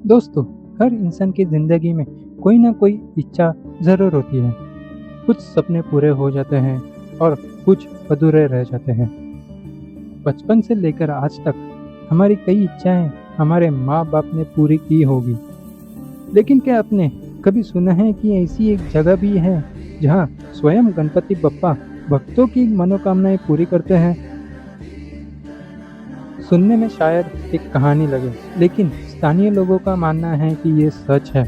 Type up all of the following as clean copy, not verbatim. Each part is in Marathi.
दोस्तों, हर इंसान की ज़िंदगी में कोई ना कोई इच्छा ज़रूर होती है। कुछ सपने पूरे हो जाते हैं और कुछ अधूरे रह जाते हैं। बचपन से लेकर आज तक हमारी कई इच्छाएं हमारे माँ-बाप ने पूरी की होगी। लेकिन क्या आपने कभी सुना है कि ऐसी एक जगह भी है जहाँ स्वयं गणपति बप्पा भक्तों की मनोकामनाएं पूरी करते हैं? सुनने में शायद एक कहानी लगे, लेकिन स्थानीय लोगों का मानना है कि ये सच है।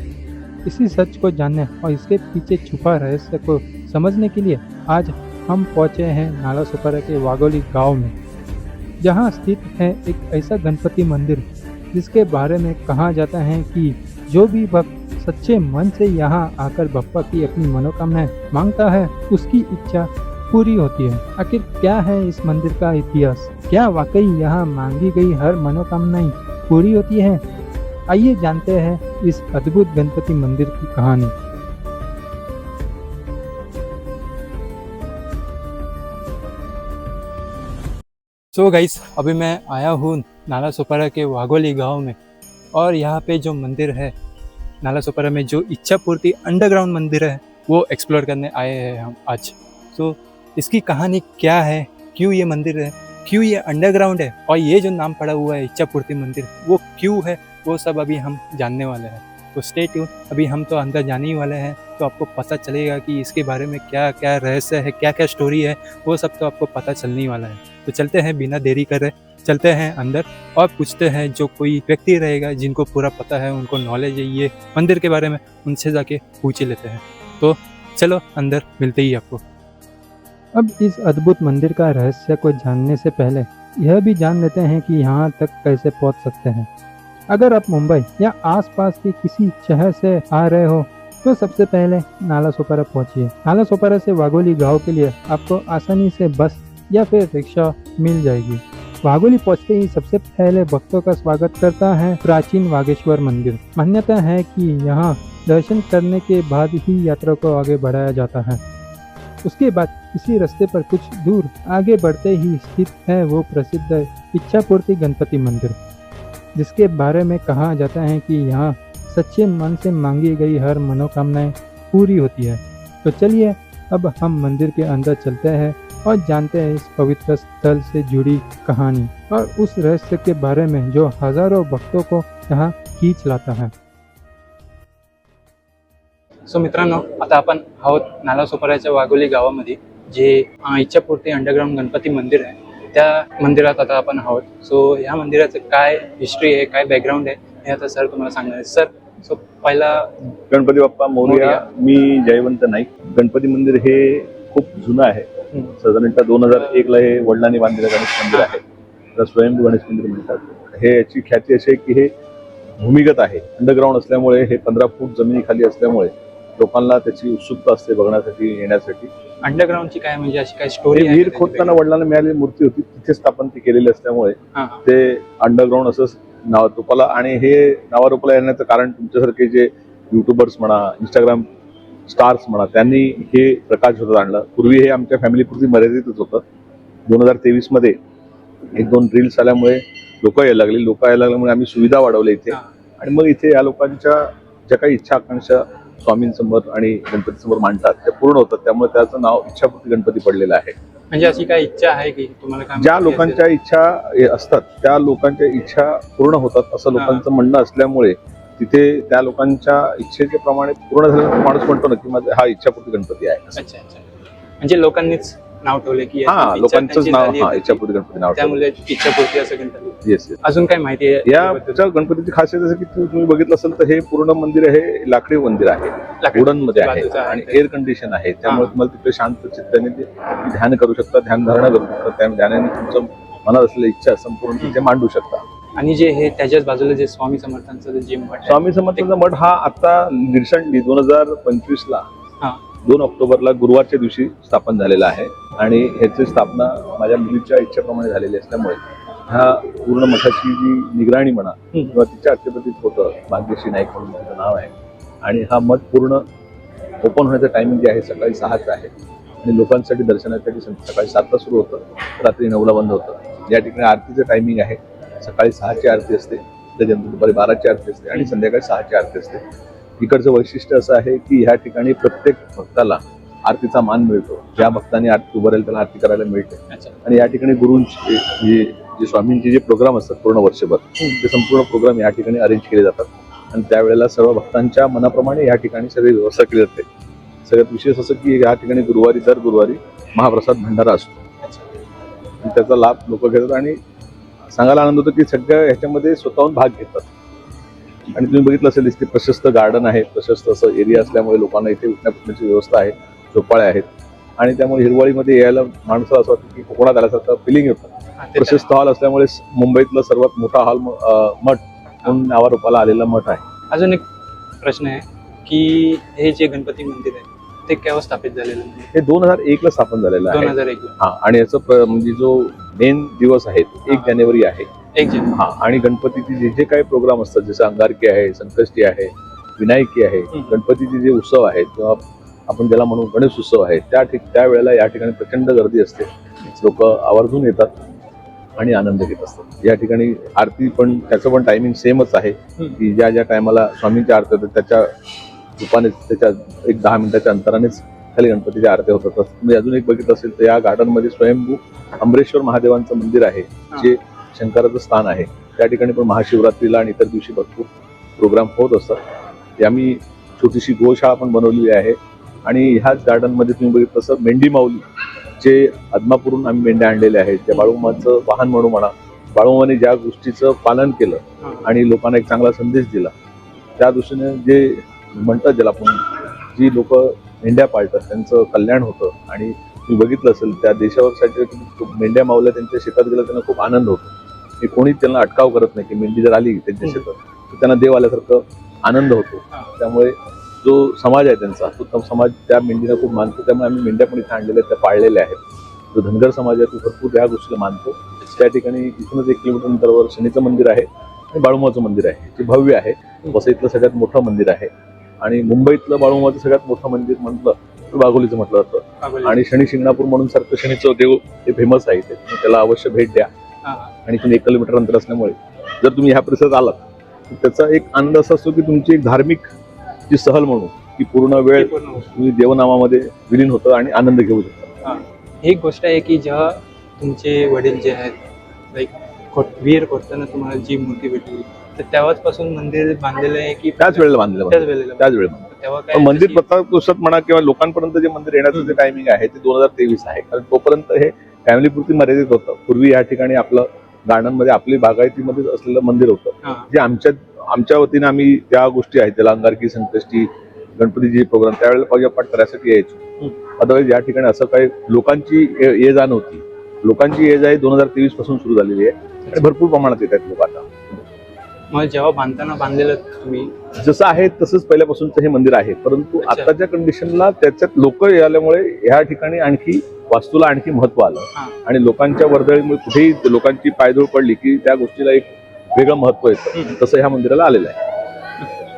इसी सच को जानने और इसके पीछे छुपा रहस्य को समझने के लिए आज हम पहुंचे हैं नालासोपारा के वाघोली गांव में, जहां स्थित है एक ऐसा गणपति मंदिर जिसके बारे में कहा जाता है कि जो भी भक्त सच्चे मन से यहां आकर बप्पा की अपनी मनोकामनाएं मांगता है, उसकी इच्छा पूरी होती है। आखिर क्या है इस मंदिर का इतिहास? क्या वाकई यहाँ मांगी गई हर मनोकामनाएं पूरी होती है? आइए जानते हैं इस अद्भुत गणपति मंदिर की कहानी। सो गाइस, अभी मैं आया हूँ नालासोपारा के वाघोली गांव में, और यहाँ पे जो मंदिर है नालासोपारा में, जो इच्छा पूर्ति अंडरग्राउंड मंदिर है, वो एक्सप्लोर करने आए हैं हम आज। सो इसकी कहानी क्या है, क्यों ये मंदिर है, क्यों ये अंडरग्राउंड है, और ये जो नाम पड़ा हुआ है इच्छा पूर्ति मंदिर, वो क्यों है, वो सब अभी हम जानने वाले हैं। तो स्टे ट्यून, अभी हम तो अंदर जाने ही वाले हैं, तो आपको पता चलेगा कि इसके बारे में क्या क्या रहस्य है, क्या क्या स्टोरी है, वो सब तो आपको पता चलने ही वाला है। तो चलते हैं, बिना देरी करे चलते हैं अंदर और पूछते हैं जो कोई व्यक्ति रहेगा जिनको पूरा पता है, उनको नॉलेज है ये मंदिर के बारे में, उनसे जाके पूछ ही लेते हैं। तो चलो अंदर मिलते ही आपको। अब इस अद्भुत मंदिर का रहस्य को जानने से पहले यह भी जान लेते हैं कि यहाँ तक कैसे पहुँच सकते हैं। अगर आप मुंबई या आसपास के किसी शहर से आ रहे हो तो सबसे पहले नालासोपारा पहुंचिए। नालासोपारा से वाघोली गांव के लिए आपको आसानी से बस या फिर रिक्शा मिल जाएगी। वाघोली पहुंचते ही सबसे पहले भक्तों का स्वागत करता है प्राचीन वागेश्वर मंदिर। मान्यता है कि यहाँ दर्शन करने के बाद ही यात्रा को आगे बढ़ाया जाता है। उसके बाद इसी रास्ते पर कुछ दूर आगे बढ़ते ही स्थित है वो प्रसिद्ध इच्छा पूर्ति गणपति मंदिर, जिसके बारे में कहा जाता है कि यहाँ सच्चे मन से मांगी गई हर मनोकामनाएं पूरी होती है। तो चलिए अब हम मंदिर के अंदर चलते हैं और जानते हैं इस पवित्र स्थल से जुड़ी कहानी और उस रहस्य के बारे में जो हजारों भक्तों को यहाँ खींच लाता है। सो मित्रांनो, आता आपण आहोत नालासोपाऱ्याच्या वाघोली गावामध्ये, जे इच्छापूर्ती अंडरग्राउंड गणपती मंदिर आहे, त्या मंदिरात आता आपण आहोत। सो ह्या मंदिराचं काय हिस्ट्री आहे, काय बॅकग्राऊंड आहे, हे आता सर तुम्हाला सांगणार आहे। सर, सो पहिला गणपती बाप्पा मोरया। मी जयवंत नाईक। गणपती मंदिर हे खूप जुनं आहे। साधारणतः 2001 ला हे वडिलांनी बांधलेलं गणेश मंदिर आहे। तर स्वयंभू गणेश मंदिर म्हणतात। हे याची ख्याती अशी आहे की हे भूमिगत आहे, अंडरग्राउंड असल्यामुळे, हे 15 फूट जमिनीखाली असल्यामुळे लोकांना त्याची उत्सुकता असते बघण्यासाठी, येण्यासाठी। अंडरग्राउंडची काय म्हणजे अशी काय स्टोरी? विहीर खोदताना वडिलांना मिळालेली मूर्ती होती, तिथे स्थापन ती केलेली असल्यामुळे ते अंडरग्राउंड असं नाव तुपाला। आणि हे नावारूपाला येण्याचं कारण तुमच्यासारखे जे युट्यूबर्स म्हणा, इंस्टाग्राम स्टार्स म्हणा, त्यांनी हे प्रकाश होत आणलं। पूर्वी हे आमच्या फॅमिलीपुरती मर्यादितच होतं। 2023 मध्ये 1-2 रील्स आल्यामुळे लोक यायला लागल्यामुळे आम्ही सुविधा वाढवल्या इथे। आणि मग इथे या लोकांच्या ज्या काही इच्छा आकांक्षा स्वामींसमोर आणि गणपतीसमोर मांडतात त्या पूर्ण होतात। त्यामुळे त्याचं नाव इच्छापूर्ती गणपती पडलेलं आहे। म्हणजे अशी काय इच्छा आहे की तुम्हाला काय, ज्या लोकांच्या इच्छा असतात त्या लोकांच्या इच्छा पूर्ण होतात असं लोकांचं म्हणणं असल्यामुळे तिथे त्या लोकांच्या इच्छेच्या प्रमाणे पूर्ण झालेला माणूस म्हणतो ना की माझा हा इच्छापूर्ती गणपती आहे। अच्छा अच्छा, म्हणजे लोकांनीच नाव ठेवले की लोकांचंच नाव इच्छापूर्ती गणपती नाव, त्यामुळे इच्छापूर्ती असं गणपती। येस। अजून काय माहिती आहे या गणपतीची खासियत असं की तुम्ही बघितलं असेल तर हे पूर्ण मंदिर हे लाकडी मंदिर आहे, वुडन मध्ये आहे आणि एअर कंडिशन आहे। त्यामुळे तुम्हाला तिथे शांत चित्ताने ध्यान करू शकता, ध्यानधारणा करू शकता। त्या ध्यानाने तुमचं मनात असलेली इच्छा संपूर्ण तिथे मांडू शकता। आणि जे हे त्याच्याच बाजूला जे स्वामी समर्थांचं जे मठ आहे, स्वामी समर्थांचा मठ हा आता रिसेंटली 2025 ला 2 ऑक्टोबरला गुरुवारच्या दिवशी स्थापन झालेला आहे। आणि ह्याची स्थापना माझ्या मुलीच्या इच्छेप्रमाणे झालेली असल्यामुळे ह्या पूर्ण मठाची जी निगराणी म्हणा किंवा तिच्या अध्यक्षतेत होतं भाग्यश्री नाईक म्हणून तिचं नाव आहे। आणि हा मठ पूर्ण ओपन होण्याचं टायमिंग जे आहे सकाळी 6चं आहे आणि लोकांसाठी दर्शनासाठी सकाळी 7ला सुरू होतं, रात्री 9ला बंद होतं। या ठिकाणी आरतीचं टायमिंग आहे, सकाळी 6ची आरती असते त्याच्यानंतर दुपारी 12ची आरती असते आणि संध्याकाळी 6ची आरती असते. इकडचं वैशिष्ट्य असं आहे की ह्या ठिकाणी प्रत्येक भक्ताला आरतीचा मान मिळतो. ज्या भक्तांनी आरती उभं राहील त्याला आरती करायला मिळते. आणि या ठिकाणी गुरूंचे जे स्वामींचे जे प्रोग्राम असतात पूर्ण वर्षभर ते संपूर्ण प्रोग्राम या ठिकाणी अरेंज केले जातात. आणि त्यावेळेला सर्व भक्तांच्या मनाप्रमाणे या ठिकाणी सगळी व्यवस्था केली जाते. सगळ्यात विशेष असं की या ठिकाणी दर गुरुवारी महाप्रसाद भंडारा असतो आणि त्याचा लाभ लोक घेतात. आणि सांगायला आनंद होतो की सगळ्या ह्याच्यामध्ये स्वतःहून भाग घेतात. आणि तुम्ही बघितलं असेल इथे प्रशस्त गार्डन आहे, प्रशस्त असं एरिया असल्यामुळे लोकांना इथे उठण्याची व्यवस्था आहे, झोपाळ्या आहेत आणि त्यामुळे हिरवळीमध्ये यायला माणसाला असं वाटतं की कोकणात आल्यासारखं फिलिंग येतं. प्रशस्त हॉल असल्यामुळे मुंबईतला सर्वात मोठा हॉल मठ म्हणून नावारूपाला आलेला मठ आहे. अजून एक प्रश्न आहे की हे जे गणपती मंदिर आहे ते केव्हा स्थापित झालेलं आहे? हे 2001 ला स्थापन झालेलं आहे. 2001 हा, आणि याचं म्हणजे जो मेन दिवस आहे 1 जानेवारी आहे. 1 जानेवारी. हा, आणि गणपतीचे जे जे काही प्रोग्राम असतात जसं अंगारकी आहे, संकष्टी आहे, विनायकी आहे, गणपतीचे जे उत्सव आहेत किंवा आपण ज्याला म्हणू गणेश उत्सव आहे त्या वेळेला या ठिकाणी प्रचंड गर्दी असते. लोक आवर्जून येतात आणि आनंद घेत असतात. या ठिकाणी आरती पण त्याचं पण टायमिंग सेमच आहे की ज्या टायमाला स्वामींच्या आरती होतात त्याच्या रूपाने त्याच्या एक 10 मिनिटाच्या अंतरानेच खाली गणपतीच्या आरत्या होतात. तुम्ही अजून एक बघितलं असेल तर या गार्डन मध्ये स्वयंभू अमरेश्वर महादेवांचं मंदिर आहे जे शंकराचं स्थान आहे. त्या ठिकाणी पण महाशिवरात्रीला आणि इतर दिवशी भरपूर प्रोग्राम होत असतात. आम्ही छोटीशी गोशाळा पण बनवलेली आहे. आणि ह्याच गार्डन मध्ये तुम्ही बघितलं तसं मेंढी माऊली जे आदमापूरून आम्ही मेंढ्या आणलेल्या आहेत त्या बाळूमाचं वाहन म्हणा, बाळूमाने ज्या गोष्टीचं पालन केलं आणि लोकांना एक चांगला संदेश दिला त्या दृष्टीने जे म्हणतात ज्याला आपण जी लोक मेंढ्या पाळतात त्यांचं कल्याण होतं. आणि तुम्ही बघितलं असेल त्या देशावर मेंढ्या मावल्या त्यांच्या शेतात गेला त्यांना खूप आनंद होतो. की कोणी त्यांना अटकाव करत नाही की मेंढी जर आली त्यांच्या शेतात तर त्यांना देव आल्यासारखं आनंद होतो. त्यामुळे जो समाज आहे त्यांचा तो समाज त्या मेंढीला खूप मानतो. त्यामुळे आम्ही मेंढ्या पण इथे आणलेल्या त्या पाळलेल्या आहेत. जो धनगर समाज आहे तो भरपूर या गोष्टीला मानतो. त्या ठिकाणी इथूनच 1 किलोमीटर अंतरावर शनीचं मंदिर आहे आणि बाळूमाचं मंदिर आहे जे भव्य आहे. वसईतलं सगळ्यात मोठं मंदिर आहे. आणि मुंबईतलं बाळूमाचं सगळ्यात मोठं मंदिर म्हटलं तर वाघोलीचं म्हटलं जातं. आणि शनी शिंगणापूर म्हणून सारखं शनीचं देव हे फेमस आहे. त्याला अवश्य भेट द्या. आणि तुम्ही 1 किलोमीटर अंतर असल्यामुळे जर तुम्ही ह्या परिसरात आलात तर त्याचा एक आनंद असा असतो की तुमची एक धार्मिक जी सहल म्हणून की पूर्ण वेळ तुम्ही देवनामामध्ये विलीन होतं आणि आनंद घेऊ शकता. एक गोष्ट आहे की जेव्हा तुमचे वडील जे आहेत लाईक वीर खोडताना तुम्हाला जी मूर्ती भेटली तर तेव्हाचपासून मंदिर बांधलेलं आहे की त्याच वेळेला बांधलेलं त्याच वेळेला तेव्हा काय मंदिर प्रतापपुरुषात म्हणा किंवा लोकांपर्यंत जे मंदिर येण्याचं जे टायमिंग आहे ते 2023 आहे. कारण तोपर्यंत हे फॅमिली पुरती मर्यादित होतं. पूर्वी या ठिकाणी आपलं गार्डन मध्ये आपली बागायतीमध्ये असलेलं मंदिर होतं जे आमच्या वतीने आम्ही त्या गोष्टी आहेत त्याला अंगारकी, संकष्टी, गणपतीचे प्रोग्राम त्यावेळेला पूजा पाठ करायसाठी यायचो. अदरवाईज या ठिकाणी असं काही लोकांची ये जा नव्हती. लोकांची ये जा 2023 पासून सुरू झालेली आहे आणि भरपूर प्रमाणात येत आहेत लोक आता. मग जेव्हा बांधलेलं तुम्ही जसं आहे तसंच पहिल्यापासूनच हे मंदिर आहे. परंतु आताच्या कंडिशनला त्याच्यात लोक आल्यामुळे या ठिकाणी आणखी वास्तूला आणखी महत्व आलं आणि लोकांच्या वर्दळीमुळे कुठेही लोकांची पायधूळ पडली की त्या गोष्टीला एक वेगळं महत्व येतं. तसं ह्या मंदिराला आलेलं आहे.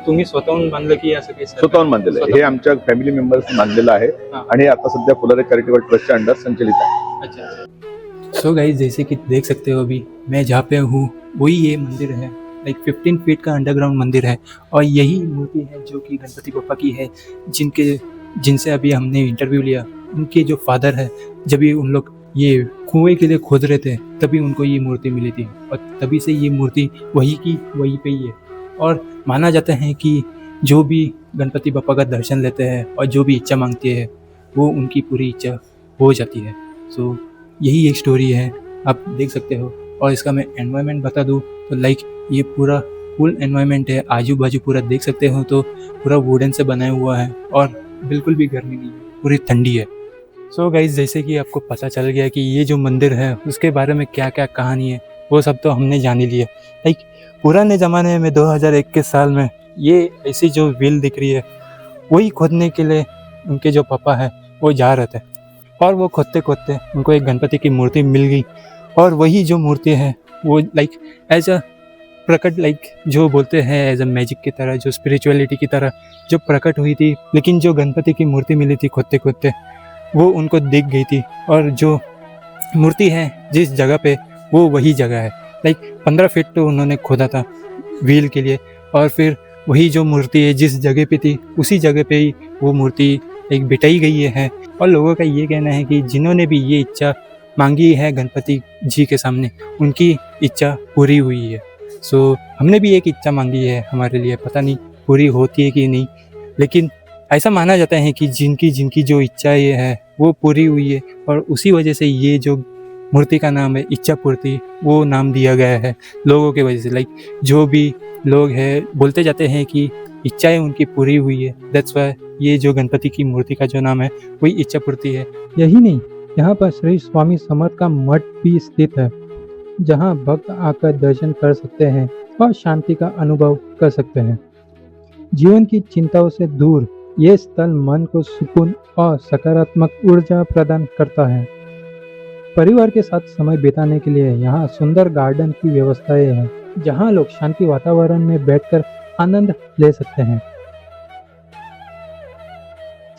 तुम्ही स्वतःहून बांधलं की असं काही? स्वतःहून बांधलेलं आहे. हे आमच्या फॅमिली मेंबर्स बांधलेलं आहे आणि आता सध्या फुलारे चॅरिटेबल ट्रस्टच्या अंडर संचलित आहे. अच्छा. सो गाइस जैसे कि देख सकते हो अभी मैं जहाँ पे हूँ वही ये मंदिर है. लाइक 15 फीट का अंडरग्राउंड मंदिर है और यही मूर्ति है जो कि गणपति बप्पा की है जिनसे अभी हमने इंटरव्यू लिया. उनके जो फादर है जब भी उन लोग ये कुएं के लिए खोद रहे थे तभी उनको ये मूर्ति मिली थी और तभी से ये मूर्ति वही की वही पे ही है. और माना जाता है कि जो भी गणपति बप्पा का दर्शन लेते हैं और जो भी इच्छा मांगते हैं वो उनकी पूरी इच्छा हो जाती है. सो यही एक स्टोरी है आप देख सकते हो. और इसका मैं एनवायरनमेंट बता दूँ तो लाइक ये पूरा कूल एनवायरनमेंट है. आजू बाजू पूरा देख सकते हो तो पूरा वुडन से बनाया हुआ है और बिल्कुल भी गर्मी नहीं है, पूरी ठंडी है. सो गाइस जैसे कि आपको पता चल गया कि ये जो मंदिर है उसके बारे में क्या क्या कहानी है वो सब तो हमने जान ही लिया. लाइक पुराने ज़माने में 2001 के साल में ये ऐसी जो व्हील दिख रही है वही खोदने के लिए उनके जो पापा है वो जा रहे थे और वो खोदते खोदते उनको एक गणपति की मूर्ति मिल गई. और वही जो मूर्ति है वो लाइक एज अ प्रकट लाइक जो बोलते हैं एज अ मैजिक की तरह जो स्पिरिचुअलिटी की तरह जो प्रकट हुई थी. लेकिन जो गणपति की मूर्ति मिली थी खोदते खोदते वो उनको दिख गई थी और जो मूर्ति है जिस जगह पे वो वही जगह है. लाइक 15 फीट तो उन्होंने खोदा था. व्हील के लिए, और फिर वही जो मूर्ति है जिस जगह पे थी उसी जगह पे ही वो मूर्ति एक बिठाई गई है। और लोगों का ये कहना है कि जिन्होंने भी ये इच्छा मांगी है गणपति जी के सामने, उनकी इच्छा पूरी हुई है। सो हमने भी एक इच्छा मांगी है हमारे लिए, पता नहीं पूरी होती है कि नहीं, लेकिन ऐसा माना जाता है कि जिनकी जिनकी जो इच्छा ये है वो पूरी हुई है, और उसी वजह से ये जो मूर्ति का नाम है इच्छा पूर्ति, वो नाम दिया गया है लोगों के वजह से। लाइक जो भी लोग हैं बोलते जाते हैं कि इच्छाएं उनकी पूरी हुई है, दैट्स वाई ये जो गणपति की मूर्ति का जो नाम है वही इच्छा पूर्ति है। यही नहीं, यहाँ पर श्री स्वामी समर्थ का मठ भी स्थित है, जहाँ भक्त आकर दर्शन कर सकते हैं और शांति का अनुभव कर सकते हैं। जीवन की चिंताओं से दूर ये स्थल मन को सुकून और सकारात्मक ऊर्जा प्रदान करता है। परिवार के साथ समय बिताने के लिए यहाँ सुंदर गार्डन की व्यवस्थाएं हैं, जहाँ लोग शांति वातावरण में बैठकर आनंद ले सकते हैं।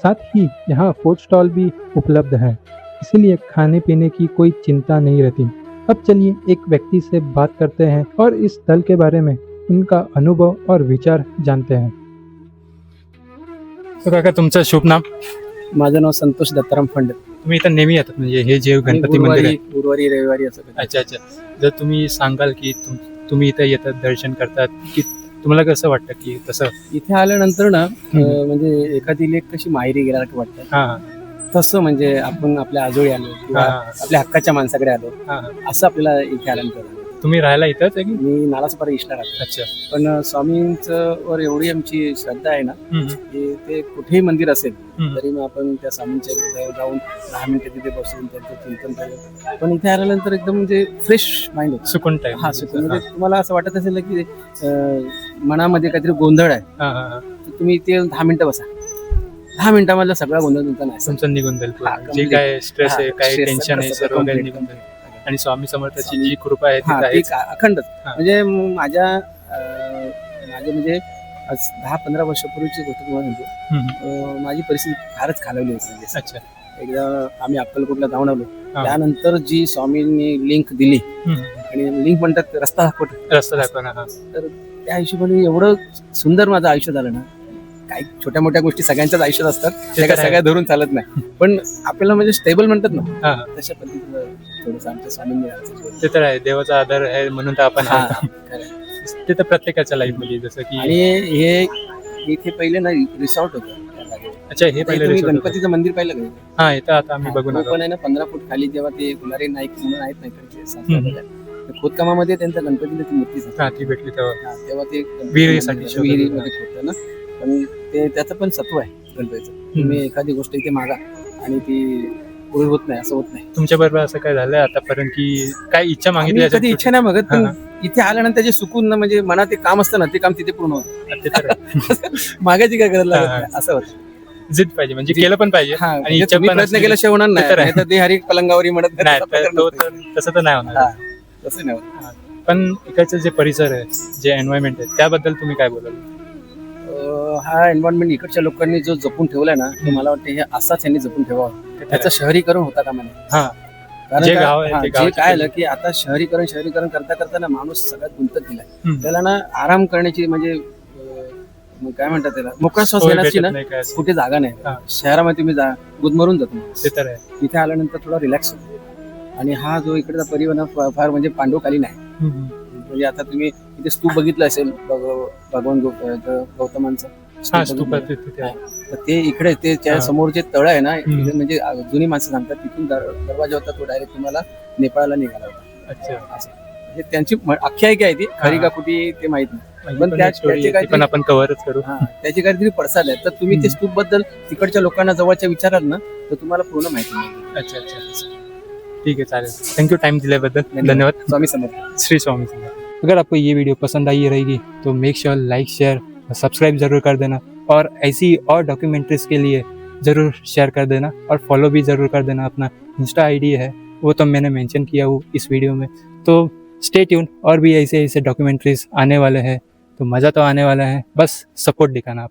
साथ ही यहाँ फूड स्टॉल भी उपलब्ध है, इसीलिए खाने पीने की कोई चिंता नहीं रहती। अब चलिए एक व्यक्ति से बात करते हैं और इस स्थल के बारे में उनका अनुभव और विचार जानते हैं। तो काका, तुमचं शुभ नाम? माझं नाव संतोष दत्ताराम फंड. तुम्ही इथं नेहमी येतात म्हणजे हे जे गणपती मंदिर आहे? गुरुवारी रविवारी असं कधी. अच्छा अच्छा. जर तुम्ही सांगाल की तुम्ही इथे येतात दर्शन करतात की तुम्हाला कसं वाटतं की तसं इथे आल्यानंतर ना म्हणजे एखादी लेक कशी माहेरी गेल्यासारखं वाटतं, हां तसं म्हणजे आपण आपल्या आजोळी आलो किंवा हां आपल्या हक्काच्या माणसाकडे आलो हां. असं आपल्याला इथे आल्यानंतर. तुम्ही राहायला इथंच आहे की? मी नालासोपारा इष्टा राहतो, अच्छा. पण स्वामींचं वर एवढी आमची श्रद्धा आहे ना की ते कुठेही मंदिर असेल तरी मग आपण त्या स्वामींच्या इथे जाऊन 10 मिनिटं तिथे बसून त्यांचं चिंतन करू. पण इथे आल्यानंतर एकदम म्हणजे फ्रेश माइंड होतं, सुकून टाईम. हा सुकून. म्हणजे तुम्हाला असं वाटत असेल की मनामध्ये काहीतरी गोंधळ आहे, तर तुम्ही इथे 10 मिनिटं बसा, 10 मिनिटामधला सगळा गोंधळ तुमचा नाही, तुमचं निघून जाईल. हा, जे complete. काय स्ट्रेस आहे, काय stress टेन्शन आहे, सगळं सर्व काही complete. निघून जाईल. आणि स्वामी समर्थाची जी कृपा आहे हा, ती ती अखंड. हा. म्हणजे माझ्या म्हणजे आज 10-15 वर्षापूर्वीची गोष्ट तुम्हाला म्हणतो. माझी परिस्थिती फारच खालावली होती. म्हणजे अच्छा. एकदा आम्ही अक्कलकोटला जाऊन आलो, हा. त्यानंतर जी स्वामींनी लिंक दिली, आणि लिंक म्हणतात रस्ता दाखवत, रस्ता दाखवणार. हा. तर त्या हिशोबाने एवढं सुंदर माझं आयुष्य झालं ना. काही छोट्या मोठ्या गोष्टी सगळ्यांच्याच आयुष्यात असतात, त्या काय सगळ्या धरून चालत नाही, पण आपल्याला म्हणजे स्टेबल म्हणतात ना, हा. तशा पद्धतीनं थोडंसं आमच्या स्वामींनी ते तर आहे, देवाचा आदर आहे म्हणून तर आपण आहोत. ते तर प्रत्येकाच्या लाईफ मध्ये जसं की. आणि हे इथे पहिले ना रिसॉर्ट होतं. अच्छा, हे पहिले resort होतं. गणपतीचं मंदिर पाहिलं का? हा, इथं आता आम्ही बघून आलो. पण आहे ना 15 फूट खाली जेव्हा ते गुलारी नाईक म्हणून आहेत ना इकडचे संस्थापक, खोदकामामध्ये त्यांच्या गणपतीला ती मूर्ती झाली. हा, ती भेटली तेव्हा. तेव्हा ते विहिरीसाठी शोधत विहिरीमध्ये खोदतं ना, पण ते त्याचं पण सत्व आहे गणपतीचं. तुम्ही एखादी गोष्ट इथे मागा आणि ती पूर्ण होत नाही, असं होत नाही. तुमच्या बरोबर असं काय झालंय आतापर्यंत की काय इच्छा मागितली आम्ही कधी इच्छा नाही मागत, पण हा. इथे आल्यानंतर जे सुकून ना, म्हणजे मनात ते काम असतं ना, ते काम तिथे पूर्ण होतं. ते तर मागायची काय गरज लागत हा. नाही, असं होतं. जिद पाहिजे, म्हणजे केलं पण पाहिजे. हा, आणि म्हणजे इच्छा तुम्ही पण प्रयत्न असली- केल्याशिवाय होणार ते तर आहे. नाही, तर ते हरी पलंगावरी म्हणत नाही, नाही, तर तो तर तसं तर नाही होणार. हा, तसं नाही होत. पण इकडचं जे परिसर आहे, जे एन्व्हायरमेंट आहे, त्याबद्दल तुम्ही काय बोलाल? हा एन्व्हायरमेंट इकडच्या लोकांनी जो जपून ठेवलाय ना, तो मला वाटतं हे असाच यांनी जपून ठेवावं. त्याचं शहरीकरण होता कामा नये. हा. कारण जे काय- गाव आहे, हा, ते जे गावाची काय आलं की आता शहरीकरण करता करता ना माणूस सगळ्यात गुंतत गेलाय. त्याला ना आराम करण्याची म्हणजे मग काय म्हणतात त्याला, मोकळा श्वास सोय घेण्याची ना भेटत नाही काय असं. कुठे जागा नाही. हा. शहरामध्ये तुम्ही जा, गुदमरून जातो माणूस. ते तर आहे. इथे आल्यानंतर थोडा रिलॅक्स होतो. आणि हा जो इकडचा परिवहन फार म्हणजे पांडवकालीन आहे. म्हणजे आता तुम्ही इथे स्तूप बघितलं असेल, भगवान गौतमांचं हा, स्तूप स्तूप बघितलं. तिथे आहे. तर ते इकडे ते त्या हा. समोर जे तळ आहे ना, हम्म. म्हणजे जुनी माणसं सांगतात तिथून दरवाजा होता, तो डायरेक्ट तुम्हाला नेपाळला निघाला होता. अच्छा. असं म्हणजे त्यांची आख्यायिका आहे ती, खरी का कुठे ते माहित नाही. पण पण त्या- एक story त्याचे आहे, ती काहीतरी- पण आपण कव्हरच करू. हा, त्याची काहीतरी पडसाद आहे. तर तुम्ही ते स्तूप बद्दल तिकडच्या लोकांना जवळच्या विचाराल ना, तर तुम्हाला पूर्ण माहिती मिळेल. अच्छा अच्छा, ठीक है, चालेल. थैंक यू टाइम दिले बदल, धन्यवाद. स्वामी समर्थ. श्री स्वामी समर्थ. अगर आपको ये वीडियो पसंद आई रहेगी तो मेक श्योर लाइक, शेयर और सब्सक्राइब ज़रूर कर देना, और ऐसी और डॉक्यूमेंट्रीज़ के लिए ज़रूर शेयर कर देना, और फॉलो भी ज़रूर कर देना. अपना इंस्टा आईडी है वो तो मैंने मेंशन किया हूँ इस वीडियो में, तो स्टे ट्यून. और भी ऐसे ऐसे डॉक्यूमेंट्रीज़ आने वाले हैं, तो मज़ा तो आने वाला है, बस सपोर्ट दिखाना आप.